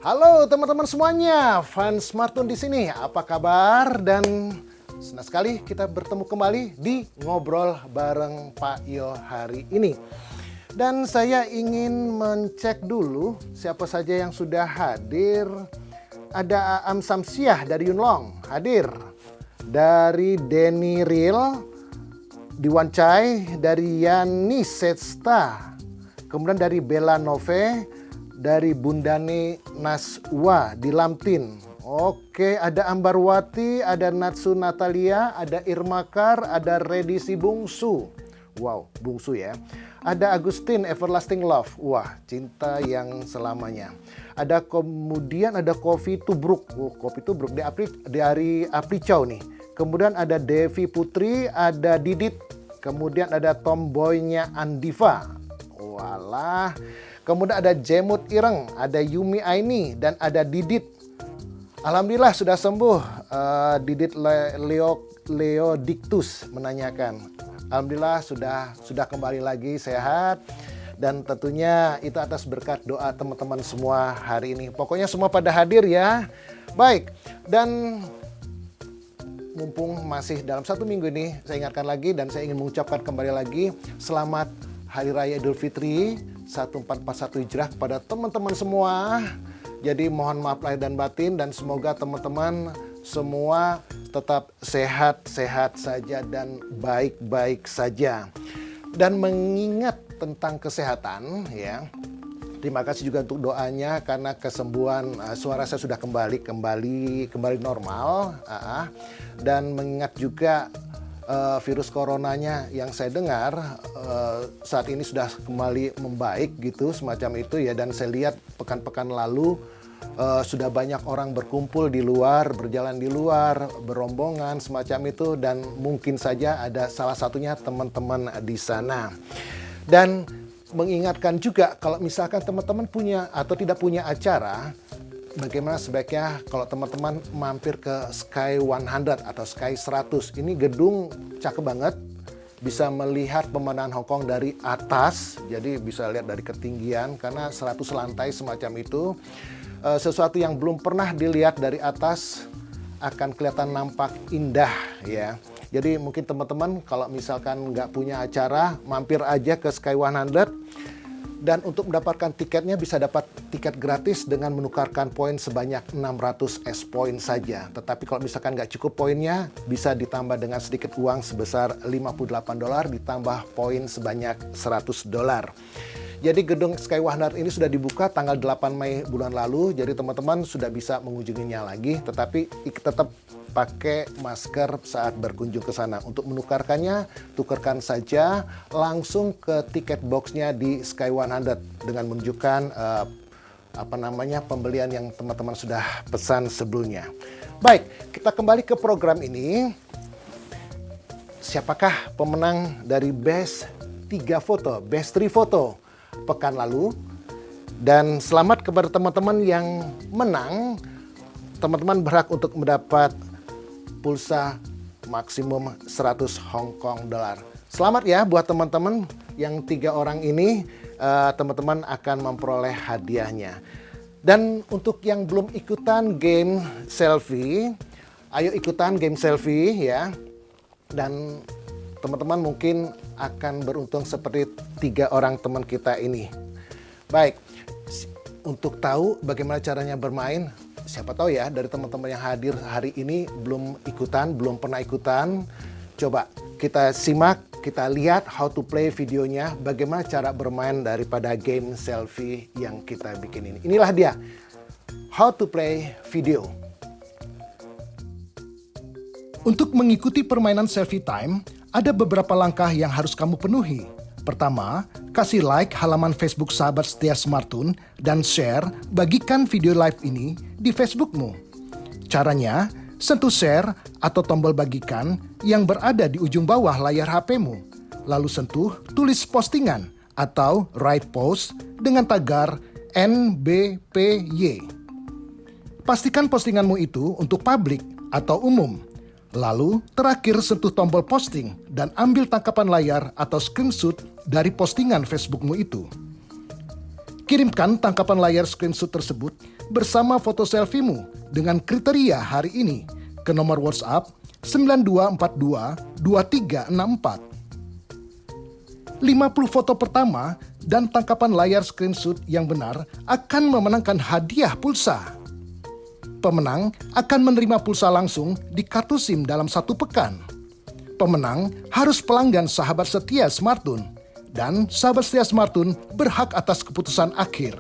Halo teman-teman semuanya, fans Smartun di sini. Apa kabar? Dan senang sekali kita bertemu kembali di Ngobrol bareng Pak Yo hari ini. Dan saya ingin mencek dulu siapa saja yang sudah hadir. Ada Aam Samsiah dari Yunlong hadir. Dari Denny Real, Diwancai, dari Yani Setsta. Kemudian dari Bella Nove, dari Bundane Naswa di Lamtin. Oke, ada Ambarwati, ada Natsu Natalia, ada Irmakar, ada Redisi Bungsu. Wow, Bungsu ya. Ada Agustin Everlasting Love. Wah, cinta yang selamanya. Kemudian ada Kopi Tubruk. Kopi Tubruk dari Apricau nih. Kemudian ada Devi Putri, ada Didit. Kemudian ada Tomboynya Andiva. Walah. Kemudian ada Jemut Ireng, ada Yumi Aini, dan ada Didit. Alhamdulillah sudah sembuh. Didit Leo Dictus menanyakan. Alhamdulillah sudah kembali lagi sehat. Dan tentunya itu atas berkat doa teman-teman semua hari ini. Pokoknya semua pada hadir ya. Baik, dan mumpung masih dalam 1 minggu ini, saya ingatkan lagi dan saya ingin mengucapkan kembali lagi selamat Hari Raya Idul Fitri 1441 Hijrah kepada teman-teman semua. Jadi mohon maaf lahir dan batin dan semoga teman-teman semua tetap sehat-sehat saja dan baik-baik saja. Dan mengingat tentang kesehatan ya. Terima kasih juga untuk doanya karena kesembuhan suara saya sudah kembali normal. Dan mengingat juga virus coronanya yang saya dengar saat ini sudah kembali membaik gitu semacam itu ya, dan saya lihat pekan-pekan lalu sudah banyak orang berkumpul di luar, berjalan di luar, berombongan semacam itu, dan mungkin saja ada salah satunya teman-teman di sana. Dan mengingatkan juga kalau misalkan teman-teman punya atau tidak punya acara, bagaimana sebaiknya kalau teman-teman mampir ke Sky 100 atau Sky 100. Ini gedung cakep banget. Bisa melihat pemandangan Hong Kong dari atas. Jadi bisa lihat dari ketinggian karena 100 lantai semacam itu. Sesuatu yang belum pernah dilihat dari atas akan kelihatan nampak indah ya. Jadi mungkin teman-teman kalau misalkan nggak punya acara, mampir aja ke Sky 100. Dan untuk mendapatkan tiketnya bisa dapat tiket gratis dengan menukarkan poin sebanyak 600 S poin saja. Tetapi kalau misalkan nggak cukup poinnya, bisa ditambah dengan sedikit uang sebesar $58 ditambah poin sebanyak $100. Jadi gedung Sky 100 ini sudah dibuka tanggal 8 Mei bulan lalu. Jadi teman-teman sudah bisa mengunjunginya lagi. Tetapi tetap pakai masker saat berkunjung ke sana. Untuk menukarkannya, tukarkan saja langsung ke tiket boxnya di Sky 100 dengan menunjukkan pembelian yang teman-teman sudah pesan sebelumnya. Baik, kita kembali ke program ini. Siapakah pemenang dari Best 3 foto pekan lalu? Dan selamat kepada teman-teman yang menang. Teman-teman berhak untuk mendapat pulsa maksimum 100 Hong Kong dollar. Selamat ya buat teman-teman yang 3 orang ini, teman-teman akan memperoleh hadiahnya. Dan untuk yang belum ikutan game selfie, ayo ikutan game selfie ya. Dan teman-teman mungkin akan beruntung seperti 3 orang teman kita ini. Baik, untuk tahu bagaimana caranya bermain, siapa tahu ya dari teman-teman yang hadir hari ini belum pernah ikutan. Coba kita simak, kita lihat how to play videonya, bagaimana cara bermain daripada game selfie yang kita bikin ini. Inilah dia, how to play video. Untuk mengikuti permainan selfie time, ada beberapa langkah yang harus kamu penuhi. Pertama, kasih like halaman Facebook Sahabat Setia Smartun dan share, bagikan video live ini di Facebookmu. Caranya, sentuh share atau tombol bagikan yang berada di ujung bawah layar HP-mu. Lalu sentuh tulis postingan atau write post dengan tagar NBPY. Pastikan postinganmu itu untuk publik atau umum. Lalu, terakhir sentuh tombol posting dan ambil tangkapan layar atau screenshot dari postingan Facebookmu itu. Kirimkan tangkapan layar screenshot tersebut bersama foto selfie-mu dengan kriteria hari ini ke nomor WhatsApp 9242 2364. 50 foto pertama dan tangkapan layar screenshot yang benar akan memenangkan hadiah pulsa. Pemenang akan menerima pulsa langsung di kartu SIM dalam 1 pekan. Pemenang harus pelanggan sahabat setia Smartun, dan sahabat setia Smartun berhak atas keputusan akhir.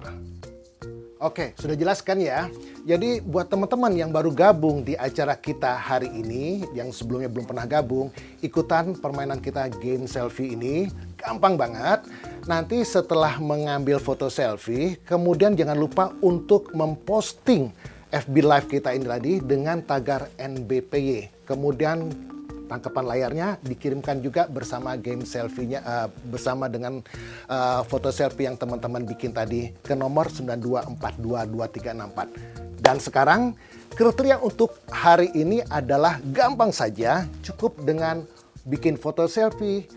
Oke, sudah jelaskan ya. Jadi buat teman-teman yang baru gabung di acara kita hari ini, yang sebelumnya belum pernah gabung, ikutan permainan kita game selfie ini, gampang banget. Nanti setelah mengambil foto selfie, kemudian jangan lupa untuk memposting FB Live kita ini tadi dengan tagar NBPY. Kemudian tangkapan layarnya dikirimkan juga bersama game selfie-nya, bersama dengan foto selfie yang teman-teman bikin tadi ke nomor 92422364. Dan sekarang kriteria untuk hari ini adalah gampang saja, cukup dengan bikin foto selfie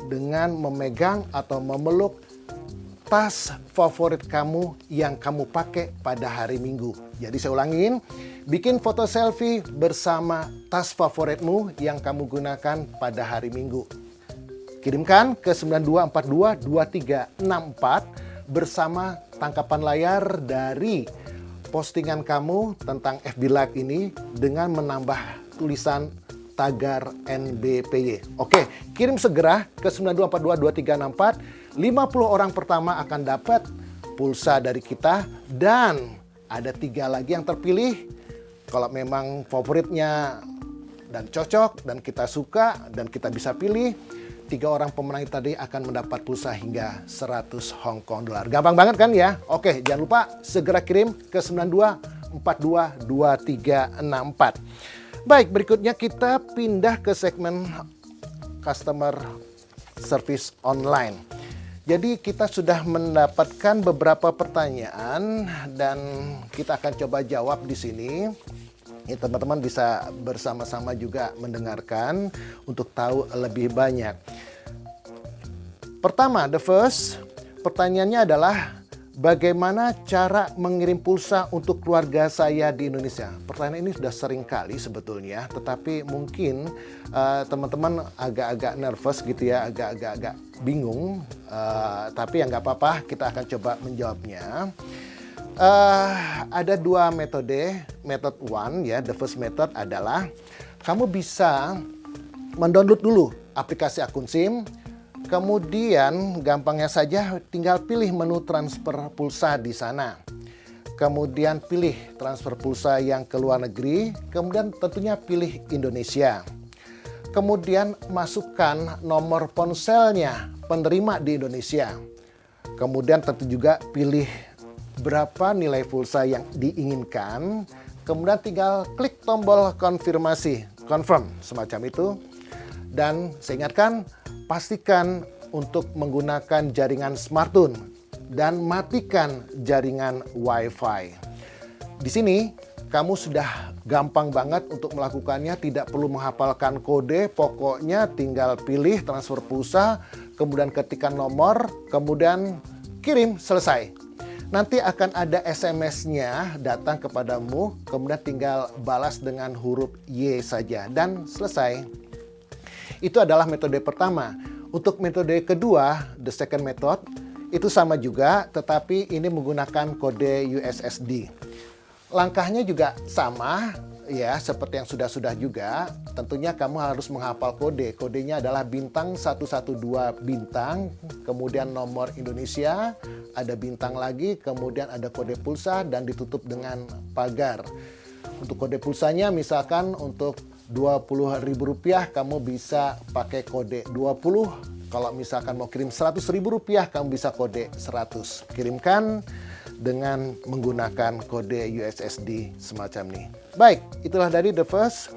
dengan memegang atau memeluk tas favorit kamu yang kamu pakai pada hari Minggu. Jadi saya ulangin, bikin foto selfie bersama tas favoritmu yang kamu gunakan pada hari Minggu. Kirimkan ke 92422364 bersama tangkapan layar dari postingan kamu tentang FB Live ini dengan menambah tulisan tagar NBPY. Oke, kirim segera ke 92422364. 50 orang pertama akan dapat pulsa dari kita, dan ada 3 lagi yang terpilih. Kalau memang favoritnya dan cocok dan kita suka dan kita bisa pilih, 3 orang pemenang tadi akan mendapat pulsa hingga 100 Hong Kong dollar. Gampang banget kan ya? Oke, jangan lupa segera kirim ke 92422364. Baik, berikutnya kita pindah ke segmen customer service online. Jadi kita sudah mendapatkan beberapa pertanyaan dan kita akan coba jawab di sini. Ya, teman-teman bisa bersama-sama juga mendengarkan untuk tahu lebih banyak. Pertama, the first, pertanyaannya adalah bagaimana cara mengirim pulsa untuk keluarga saya di Indonesia? Pertanyaan ini sudah sering kali sebetulnya, tetapi mungkin teman-teman agak-agak nervous gitu ya, agak-agak bingung. Tapi ya nggak apa-apa, kita akan coba menjawabnya. Ada 2 metode. Method 1 ya, the first method adalah kamu bisa mendownload dulu aplikasi akun SIM. Kemudian gampangnya saja tinggal pilih menu transfer pulsa di sana. Kemudian pilih transfer pulsa yang ke luar negeri. Kemudian tentunya pilih Indonesia. Kemudian masukkan nomor ponselnya penerima di Indonesia. Kemudian tentu juga pilih berapa nilai pulsa yang diinginkan. Kemudian tinggal klik tombol konfirmasi, confirm, semacam itu. Dan saya ingatkan, pastikan untuk menggunakan jaringan Smartun dan matikan jaringan Wi-Fi. Di sini kamu sudah gampang banget untuk melakukannya, tidak perlu menghafalkan kode, pokoknya tinggal pilih transfer pulsa, kemudian ketikkan nomor, kemudian kirim, selesai. Nanti akan ada SMS-nya datang kepadamu, kemudian tinggal balas dengan huruf Y saja dan selesai. Itu adalah metode pertama. Untuk metode kedua, the second method, itu sama juga, tetapi ini menggunakan kode USSD. Langkahnya juga sama, ya, seperti yang sudah-sudah juga. Tentunya kamu harus menghafal kode. Kodenya adalah bintang 112 bintang, kemudian nomor Indonesia, ada bintang lagi, kemudian ada kode pulsa dan ditutup dengan pagar. Untuk kode pulsanya misalkan untuk Rp20.000 kamu bisa pakai kode 20. Kalau misalkan mau kirim Rp100.000 kamu bisa kode 100. Kirimkan dengan menggunakan kode USSD semacam ini. Baik, itulah dari the first.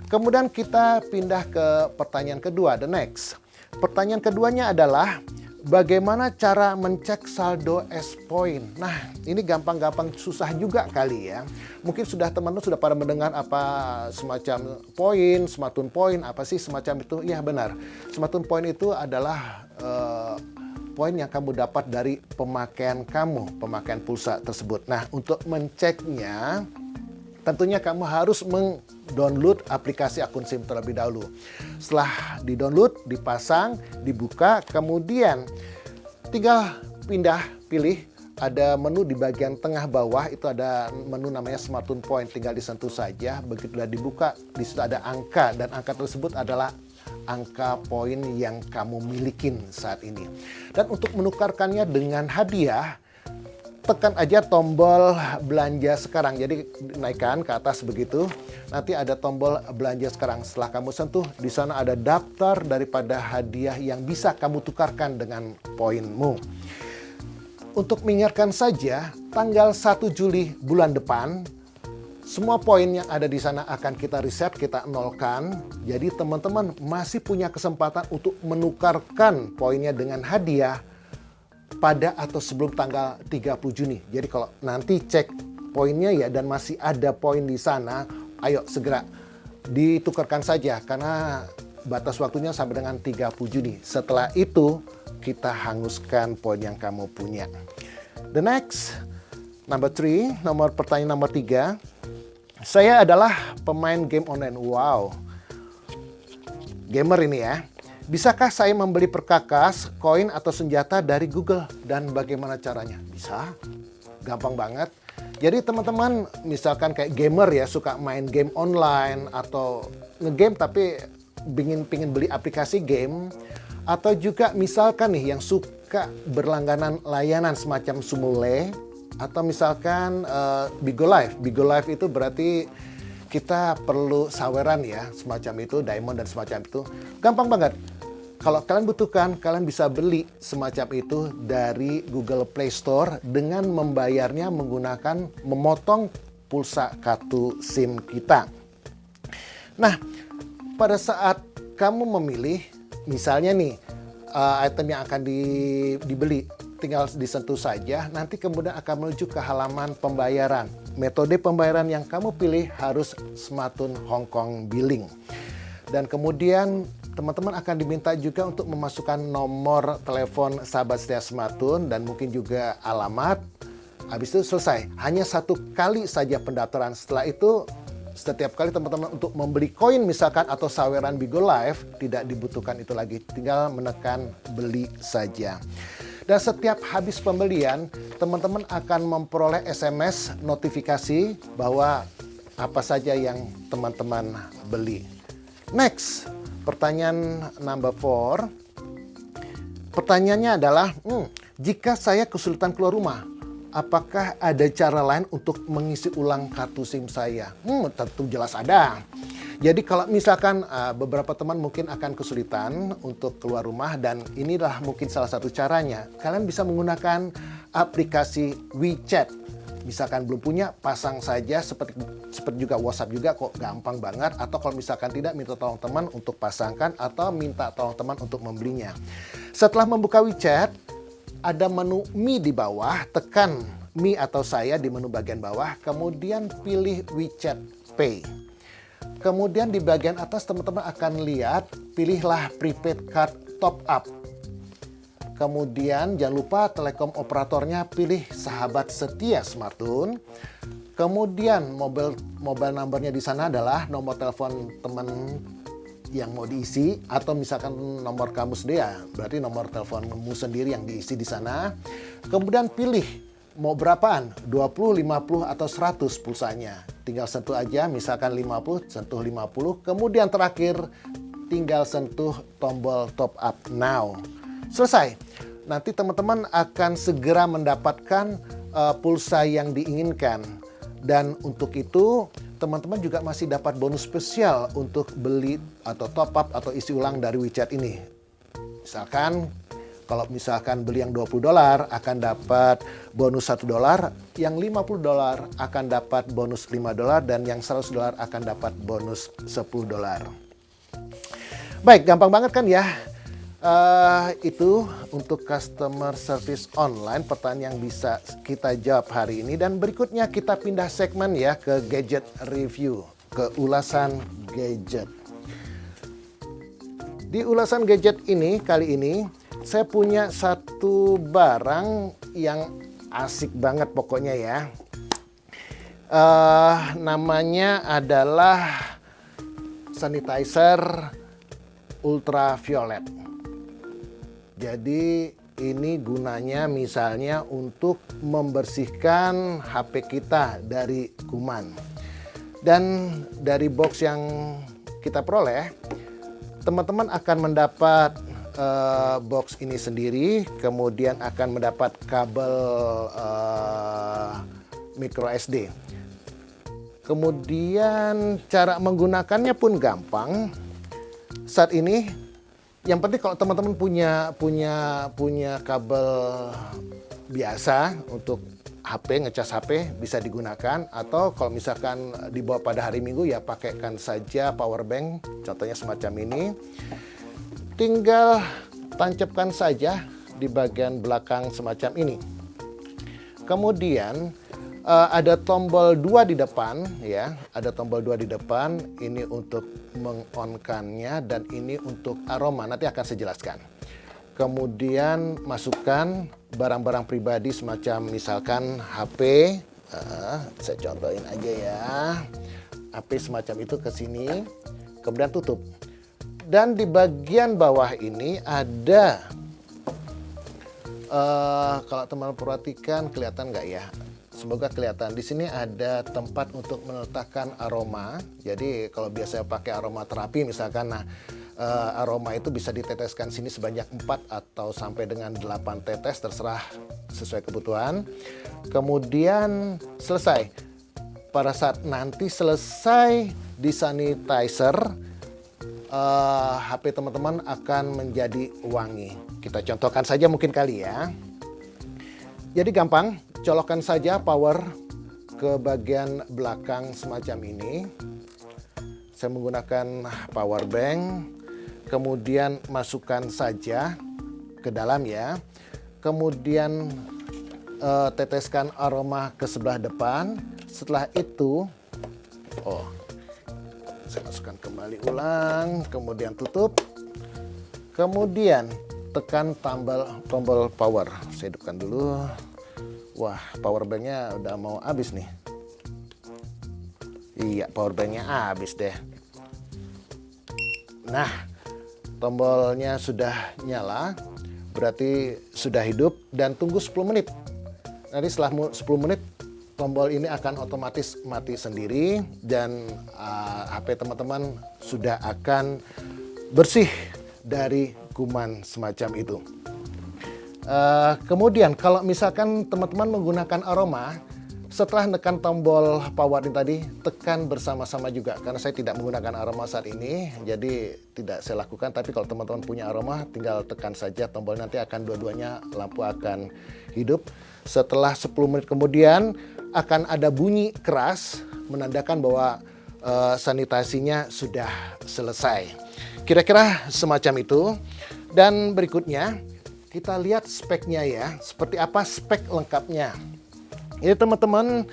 Kemudian kita pindah ke pertanyaan kedua, the next. Pertanyaan keduanya adalah bagaimana cara mencek saldo S-Point? Nah, ini gampang-gampang susah juga kali ya. Mungkin teman-teman sudah pada mendengar apa semacam poin, Smartun Point, apa sih semacam itu? Iya benar, Smartun Point itu adalah poin yang kamu dapat dari pemakaian pemakaian pulsa tersebut. Nah, untuk menceknya, tentunya kamu harus mendownload aplikasi akun SIM terlebih dahulu. Setelah di-download, dipasang, dibuka, kemudian tinggal pilih. Ada menu di bagian tengah bawah, itu ada menu namanya Smartphone Point, tinggal disentuh saja. Begitu sudah dibuka, di situ ada angka, dan angka tersebut adalah angka poin yang kamu milikin saat ini. Dan untuk menukarkannya dengan hadiah, tekan aja tombol belanja sekarang. Jadi naikkan ke atas begitu, nanti ada tombol belanja sekarang. Setelah kamu sentuh, di sana ada daftar daripada hadiah yang bisa kamu tukarkan dengan poinmu. Untuk mengingatkan saja, tanggal 1 Juli bulan depan, semua poin yang ada di sana akan kita reset, kita nolkan. Jadi teman-teman masih punya kesempatan untuk menukarkan poinnya dengan hadiah pada atau sebelum tanggal 30 Juni. Jadi kalau nanti cek poinnya ya dan masih ada poin di sana, ayo segera ditukarkan saja karena batas waktunya sampai dengan 30 Juni. Setelah itu kita hanguskan poin yang kamu punya. The next, pertanyaan nomor 3. Saya adalah pemain game online. Wow, gamer ini ya. Bisakah saya membeli perkakas, koin atau senjata dari Google? Dan bagaimana caranya? Bisa, gampang banget. Jadi teman-teman misalkan kayak gamer ya, suka main game online atau ngegame tapi pingin beli aplikasi game, atau juga misalkan nih yang suka berlangganan layanan semacam Sumule, atau misalkan Bigo Live. Bigo Live itu berarti kita perlu saweran ya, semacam itu, diamond dan semacam itu. Gampang banget. Kalau kalian butuhkan, kalian bisa beli semacam itu dari Google Play Store dengan membayarnya menggunakan memotong pulsa kartu SIM kita. Nah, pada saat kamu memilih, misalnya nih, item yang akan dibeli, tinggal disentuh saja, nanti kemudian akan menuju ke halaman pembayaran. Metode pembayaran yang kamu pilih harus Smartphone Hong Kong Billing. Dan kemudian teman-teman akan diminta juga untuk memasukkan nomor telepon sahabat setia Smartphone dan mungkin juga alamat. Habis itu selesai. Hanya 1 kali saja pendaftaran. Setelah itu, setiap kali teman-teman untuk membeli koin misalkan atau saweran Bigo Live, tidak dibutuhkan itu lagi. Tinggal menekan beli saja. Dan setiap habis pembelian, teman-teman akan memperoleh SMS notifikasi bahwa apa saja yang teman-teman beli. Next, pertanyaan number 4. Pertanyaannya adalah, jika saya kesulitan keluar rumah, apakah ada cara lain untuk mengisi ulang kartu SIM saya? Tentu jelas ada. Jadi kalau misalkan beberapa teman mungkin akan kesulitan untuk keluar rumah, dan inilah mungkin salah satu caranya. Kalian bisa menggunakan aplikasi WeChat. Misalkan belum punya, pasang saja seperti juga WhatsApp juga, kok gampang banget. Atau kalau misalkan tidak, minta tolong teman untuk pasangkan atau minta tolong teman untuk membelinya. Setelah membuka WeChat, ada menu Mi di bawah, tekan Mi atau saya di menu bagian bawah, kemudian pilih WeChat Pay. Kemudian di bagian atas teman-teman akan lihat, pilihlah prepaid card top up. Kemudian jangan lupa telekom operatornya, pilih sahabat setia Smartphone. Kemudian mobile numbernya di sana adalah nomor telepon teman yang mau diisi, atau misalkan nomor kamu sendiri ya, berarti nomor teleponmu sendiri yang diisi di sana. Kemudian pilih mau berapaan, 20, 50 atau 100 pulsanya. Tinggal sentuh aja, misalkan 50, sentuh 50. Kemudian terakhir tinggal sentuh tombol top up now. Selesai. Nanti teman-teman akan segera mendapatkan pulsa yang diinginkan. Dan untuk itu teman-teman juga masih dapat bonus spesial untuk beli atau top up atau isi ulang dari WeChat ini. Misalkan kalau misalkan beli yang $20 akan dapat bonus $1, yang $50 akan dapat bonus $5, dan yang $100 akan dapat bonus $10. Baik, gampang banget kan ya? Itu untuk customer service online, pertanyaan yang bisa kita jawab hari ini. Dan berikutnya kita pindah segmen ya ke gadget review, ke ulasan gadget. Di ulasan gadget ini kali ini saya punya satu barang yang asik banget pokoknya ya. Namanya adalah sanitizer ultraviolet. Jadi ini gunanya misalnya untuk membersihkan HP kita dari kuman. Dan dari box yang kita peroleh, teman-teman akan mendapat box ini sendiri, kemudian akan mendapat kabel micro SD. Kemudian cara menggunakannya pun gampang. Saat ini yang penting kalau teman-teman punya kabel biasa untuk HP, ngecas HP bisa digunakan, atau kalau misalkan dibawa pada hari Minggu ya pakaikan saja power bank, contohnya semacam ini. Tinggal tancapkan saja di bagian belakang semacam ini. Kemudian ada tombol 2 di depan ya, ada tombol 2 di depan. Ini untuk meng-on-kannya dan ini untuk aroma, nanti akan saya jelaskan. Kemudian masukkan barang-barang pribadi semacam misalkan HP, saya contohin aja ya. HP semacam itu ke sini, kemudian tutup. Dan di bagian bawah ini ada, kalau teman-teman perhatikan kelihatan nggak ya? Semoga kelihatan. Di sini ada tempat untuk meletakkan aroma. Jadi kalau biasanya pakai aroma terapi misalkan, aroma itu bisa diteteskan sini sebanyak 4 atau sampai dengan 8 tetes, terserah sesuai kebutuhan. Kemudian selesai. Pada saat nanti selesai di sanitizer, HP teman-teman akan menjadi wangi. Kita contohkan saja mungkin kali ya. Jadi gampang, colokkan saja power ke bagian belakang semacam ini. Saya menggunakan power bank, kemudian masukkan saja ke dalam ya. Kemudian teteskan aroma ke sebelah depan. Setelah itu, saya masukkan kembali ulang, kemudian tutup, kemudian tekan tombol power. Saya hidupkan dulu. Wah, power banknya udah mau habis nih. Iya, power banknya habis deh. Nah, tombolnya sudah nyala, berarti sudah hidup, dan tunggu 10 menit. Nanti setelah 10 menit, tombol ini akan otomatis mati sendiri dan HP teman-teman sudah akan bersih dari kuman semacam itu. Kemudian kalau misalkan teman-teman menggunakan aroma, setelah menekan tombol power ini tadi, tekan bersama-sama juga. Karena saya tidak menggunakan aroma saat ini, jadi tidak saya lakukan. Tapi kalau teman-teman punya aroma, tinggal tekan saja tombol, nanti akan dua-duanya lampu akan hidup. Setelah 10 menit kemudian, akan ada bunyi keras menandakan bahwa sanitasinya sudah selesai. Kira-kira semacam itu. Dan berikutnya kita lihat speknya ya, seperti apa spek lengkapnya. Ini teman-teman,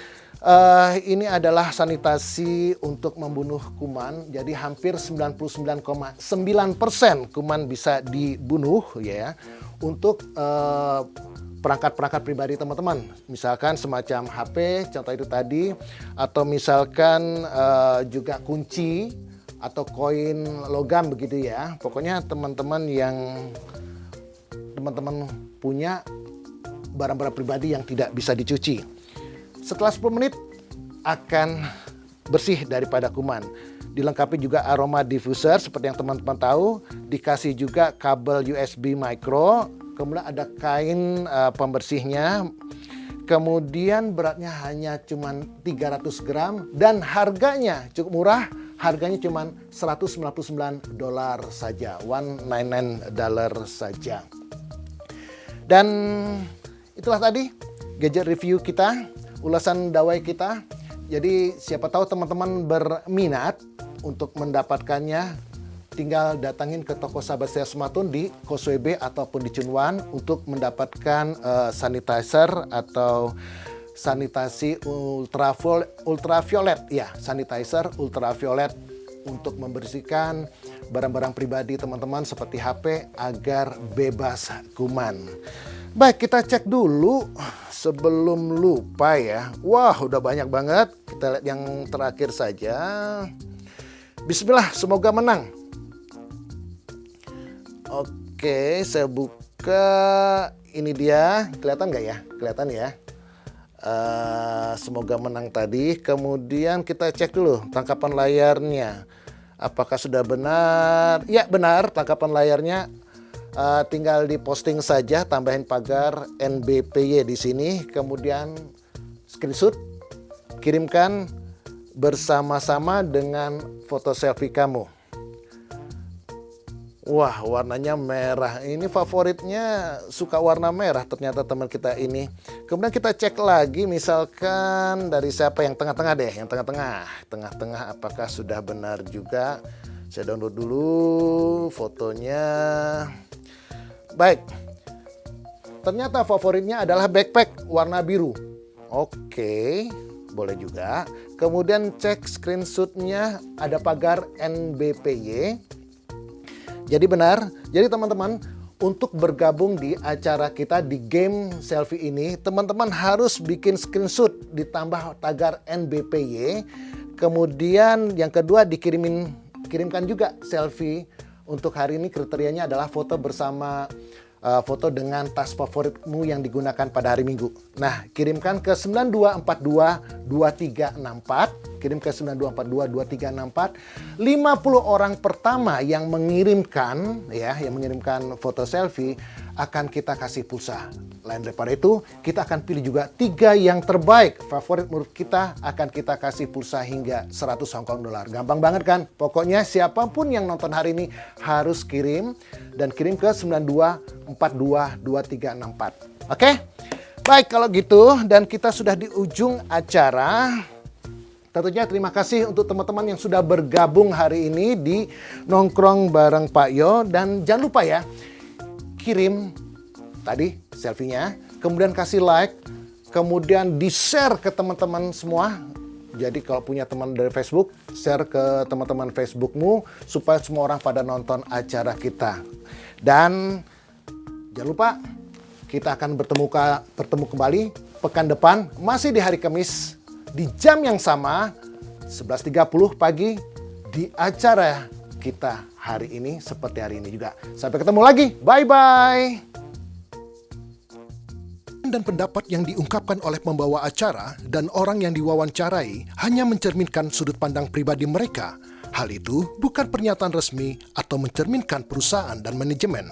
ini adalah sanitasi untuk membunuh kuman. Jadi hampir 99,9% kuman bisa dibunuh ya. Untuk perangkat-perangkat pribadi teman-teman, misalkan semacam HP, contoh itu tadi, atau misalkan juga kunci atau koin logam begitu ya. Pokoknya teman-teman yang teman-teman punya barang-barang pribadi yang tidak bisa dicuci. Setelah 10 menit akan bersih daripada kuman. Dilengkapi juga aroma diffuser seperti yang teman-teman tahu, dikasih juga kabel USB micro. Kemudian ada kain pembersihnya, kemudian beratnya hanya cuma 300 gram dan harganya cukup murah, harganya cuma $199 saja, $199 saja. Dan itulah tadi gadget review kita, ulasan dawai kita. Jadi siapa tahu teman-teman berminat untuk mendapatkannya, tinggal datangin ke toko Sahabat Sehat Smartun di Causeway Bay ataupun di Cunwan untuk mendapatkan sanitizer atau sanitasi ultraviolet ya, sanitizer ultraviolet untuk membersihkan barang-barang pribadi teman-teman seperti HP agar bebas kuman. Baik, kita cek dulu sebelum lupa ya. Wah, udah banyak banget. Kita lihat yang terakhir saja. Bismillah, semoga menang. Oke, saya buka. Ini dia. Kelihatan nggak ya? Kelihatan ya. Semoga menang tadi. Kemudian kita cek dulu tangkapan layarnya. Apakah sudah benar? Ya, benar. Tangkapan layarnya tinggal diposting saja, tambahin pagar NBPY di sini. Kemudian screenshot, kirimkan bersama-sama dengan foto selfie kamu. Wah, warnanya merah. Ini favoritnya suka warna merah ternyata teman kita ini. Kemudian kita cek lagi misalkan dari siapa yang tengah-tengah deh. Yang tengah-tengah. Tengah-tengah apakah sudah benar juga. Saya download dulu fotonya. Baik. Ternyata favoritnya adalah backpack warna biru. Oke, boleh juga. Kemudian cek screenshotnya ada pagar NBPY. Jadi benar, jadi teman-teman untuk bergabung di acara kita di game selfie ini, teman-teman harus bikin screenshot ditambah tagar NBPY. Kemudian yang kedua kirimkan juga selfie. Untuk hari ini kriterianya adalah foto bersama foto dengan tas favoritmu yang digunakan pada hari Minggu. Nah, kirimkan ke 92422364. Kirim ke 92422364. 50 orang pertama yang mengirimkan foto selfie akan kita kasih pulsa. Lain daripada itu, kita akan pilih juga 3 yang terbaik favorit menurut kita, akan kita kasih pulsa hingga 100 Hongkong dolar. Gampang banget kan? Pokoknya siapapun yang nonton hari ini harus kirim dan kirim ke 92422364. Oke? Baik, kalau gitu dan kita sudah di ujung acara. Tentunya terima kasih untuk teman-teman yang sudah bergabung hari ini di Nongkrong bareng Pak Yo. Dan jangan lupa ya, kirim tadi selfie-nya, kemudian kasih like, kemudian di-share ke teman-teman semua. Jadi kalau punya teman dari Facebook, share ke teman-teman Facebookmu supaya semua orang pada nonton acara kita. Dan jangan lupa, kita akan bertemu kembali pekan depan, masih di hari Kamis, di jam yang sama, 11.30 pagi, di acara kita hari ini, seperti hari ini juga. Sampai ketemu lagi, bye-bye! Dan pendapat yang diungkapkan oleh pembawa acara dan orang yang diwawancarai hanya mencerminkan sudut pandang pribadi mereka. Hal itu bukan pernyataan resmi atau mencerminkan perusahaan dan manajemen.